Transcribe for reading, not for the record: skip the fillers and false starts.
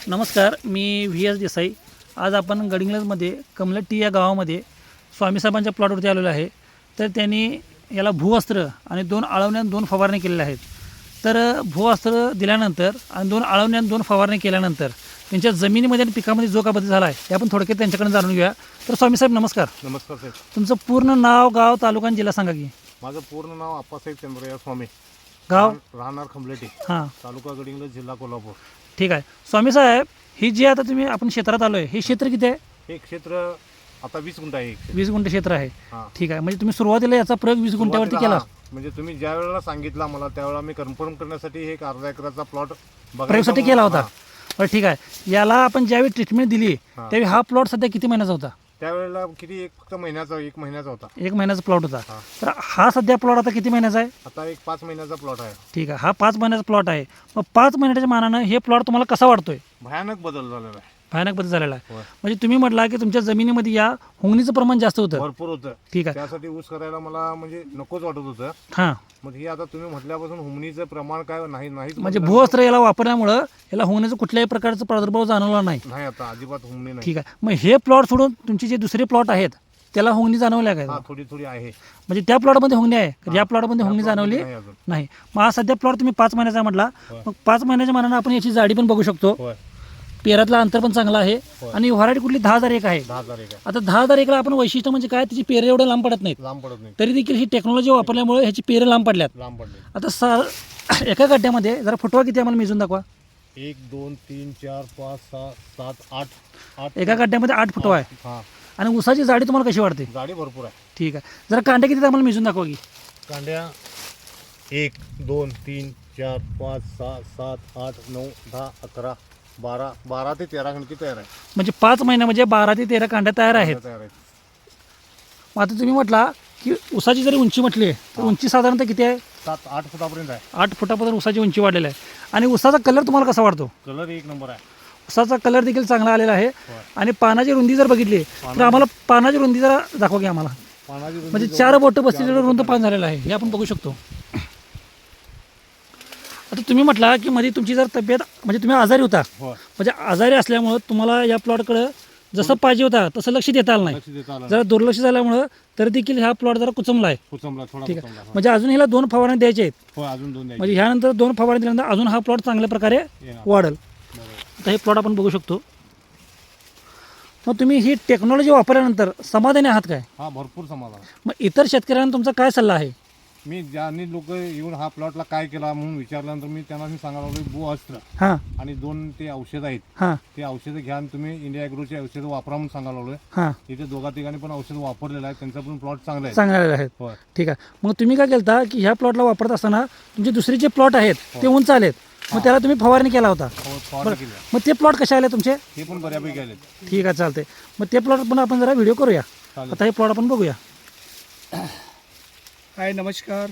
नमस्कार, मी V S Desai. आज आपण गडिंग्लजमध्ये कमलट्टी या गावामध्ये स्वामीसाहेबांच्या प्लॉटवरती आलेलो आहे. तर त्यांनी याला भूवस्त्र आणि 2 आळवण्या आणि 2 फवारणी केलेल्या आहेत. तर भूवस्त्र दिल्यानंतर आणि 2 आळवण्या आणि 2 फवारणी केल्यानंतर त्यांच्या जमिनीमध्ये आणि पिकामध्ये जो का बदल झाला आहे ते आपण थोडक्यात त्यांच्याकडून जाणून घेऊया. तर स्वामीसाहेब नमस्कार. नमस्कार साहेब. तुमचं पूर्ण नाव, गाव, तालुका आणि जिल्हा सांगा की. माझं पूर्ण नाव आप्पासाहेब चंद्रया स्वामी, गाव राहणार खंबलेटी, हां, तालुका गडिंग्लज, जिल्हा कोल्हापूर. ठीक आहे. स्वामीसाहेब, ही जी आता आपण क्षेत्रात आलो आहे, हे क्षेत्र किती आहे? हे क्षेत्र आता 20 गुंठ आहे. 20 गुंठे क्षेत्र आहे. हां. ठीक आहे. म्हणजे तुम्ही सुरुवातीला याचा प्रयोग 20 गुंठ्यावरती केला. म्हणजे तुम्ही ज्या वेळेला सांगितला मला त्यावेळेला मी कन्फर्म करण्यासाठी हे एक अर्धा एकराचा प्लॉट प्रयोगसाठी केला होता. बरं, ठीक आहे. याला आपण ज्यावेळी ट्रीटमेंट दिली हां. त्यावेळी हा प्लॉट सध्या किती महिन्याचा होता? त्यावेळेला किती फक्त एक महिन्याचा होता. 1 महिन्याचा प्लॉट होता. हां. तर हा सध्या प्लॉट आता किती महिन्याचा आहे? आता एक 5 महिन्याचा प्लॉट आहे. ठीक आहे. हा 5 महिन्याचा प्लॉट आहे. मग 5 महिन्याच्या मानानं हे प्लॉट तुम्हाला कसा वाटतोय? भयानक बदल झालेला आहे. भयानक बदल झालेला आहे. होय. म्हणजे तुम्ही म्हटला की तुमच्या जमिनीमध्ये या हुंगणीचं प्रमाण जास्त होतं. भरपूर होतं. ठीक आहे. त्यासाठी ऊस करायला मला म्हणजे नकोच वाटत होतं. हां, मग हे आता तुम्ही म्हटल्यापासून हुमणीचं प्रमाण काय नाही म्हणजे भूवस्त्र याला वापरल्यामुळं याला हुंगणीचं कुठल्याही प्रकारचा प्रादुर्भाव जाणवला नाही. नाही, आता अजिबात हुमणी नाही. ठीक आहे. मग हे प्लॉट सोडून तुमचे जे दुसरे प्लॉट आहेत त्याला हुंगणी जाणवल्या काय? हा, थोडी थोडी आहे. म्हणजे त्या प्लॉटमध्ये हुंगणी आहे, या प्लॉटमध्ये हुंगणी जाणवली नाही अजून. नाही. मग हा सध्या प्लॉट तुम्ही 5 महिन्याचा म्हटला. होय. मग 5 महिन्याच्या मानानं आपण याची जाडी पण बघू शकतो. होय. पेरातला अंतर पण चांगला आहे. होय. आणि व्हरायटी कुठली 10,001 आहे. 10,000 एक आहे. आता 10,001 आपण वैशिष्ट्य म्हणजे काय, त्याची पेरं एवढं लांब पडत नाहीत. लांब पडत नाही. तरी देखील ही टेक्नॉलॉजी वापरल्यामुळे ह्याची पेरं लांब पडल्यात. लांब पडले. आता एका गड्ड्यामध्ये जरा फुटवा किती आम्हाला मेजून दाखवा. 1 2 3 4 5 6 7 8 एका गड्ड्यामध्ये 8 फुटवा आहे. हा, आणि उसाची जाडी तुम्हाला कशी वाटते? गाडी भरपूर आहे. ठीक आहे. जरा कांडे किती आहेत आम्हाला मेजून दाखवा की. कांड्या 1 2 3 4 5 6 7 8 9 10 11 12 ते 13 खणकी तयार आहे. म्हणजे 5 महिन्या म्हणजे 12 ते 13 कांड्या तयार आहेत. तयार आहेत. मग आता तुम्ही म्हटला की उसाची जरी उंची म्हटली तर उंची साधारणतः किती आहे? 7-8 फुटापर्यंत आहे. 8 फुटापर्यंत उसाची उंची वाढलेली आहे. आणि उसाचा कलर तुम्हाला कसा वाटतो? कलर एक नंबर आहे. उसाचा कलर देखील चांगला आलेला आहे. होय. आणि पानाची रुंदी जर बघितली तर आम्हाला पानाची रुंदी जरा दाखवा की आम्हाला. पानाची रुंदी म्हणजे जवळ- 4 बोटं बसलेलं रुंद पान झालेलं आहे, हे आपण बघू शकतो. आता तुम्ही म्हटला की मध्ये तुमची जर तब्येत म्हणजे तुम्ही आजारी होता, होय. म्हणजे आजारी असल्यामुळं तुम्हाला या प्लॉटकडं जसं पाहिजे होता तसं लक्ष देता आलं नाही. लक्ष देता आलं. जरा दुर्लक्ष झाल्यामुळं तर देखील हा प्लॉट जरा कुचमला आहे. कुचंबला थोडा ठीक आहे. कुचंबला. म्हणजे अजून ह्याला 2 फवारणी द्यायचे आहेत. होय, अजून 2 द्यायचे. म्हणजे ह्यानंतर 2 फवारणी दिल्यानंतर अजून हा प्लॉट चांगल्या प्रकारे येणार. वाढेल. बरोबर. आता हे प्लॉट आपण बघू शकतो. मग तुम्ही ही टेक्नॉलॉजी वापरल्यानंतर समाधानी आहात काय? हा, भरपूर समाधान. मग इतर शेतकऱ्यांना तुमचा काय सल्ला आहे? मी ज्यांनी लोक येऊन हा प्लॉटला काय केला म्हणून विचारल्यानंतर मी त्यांना सांगायला लागलो, भूअस्त्र हां आणि 2 ते औषध आहेत, हां ते औषधं घ्या आणि तुम्ही इंडिया ॲग्रोची औषधं वापरा म्हणून सांगायला लागलोय. हां इथे दोघा तिघांनी पण औषध वापरलेलं आहे, त्यांचा पण प्लॉट चांगला आहे. चांगले आहेत. होय. ठीक आहे. मग तुम्ही काय केलं की ह्या प्लॉटला वापरत असताना तुमचे दुसरे जे प्लॉट आहेत ते उंच आलेत, मग त्याला तुम्ही फवारणी केला होता. हो, फवारणी केली आहे. मग ते प्लॉट कसे आले तुमचे? हे पण बऱ्यापैकी आले. ठीक आहे, चालते. मग ते प्लॉट पण आपण जरा व्हिडिओ करूया. चालेल. आता हे प्लॉट आपण बघूया. हाय, नमस्कार.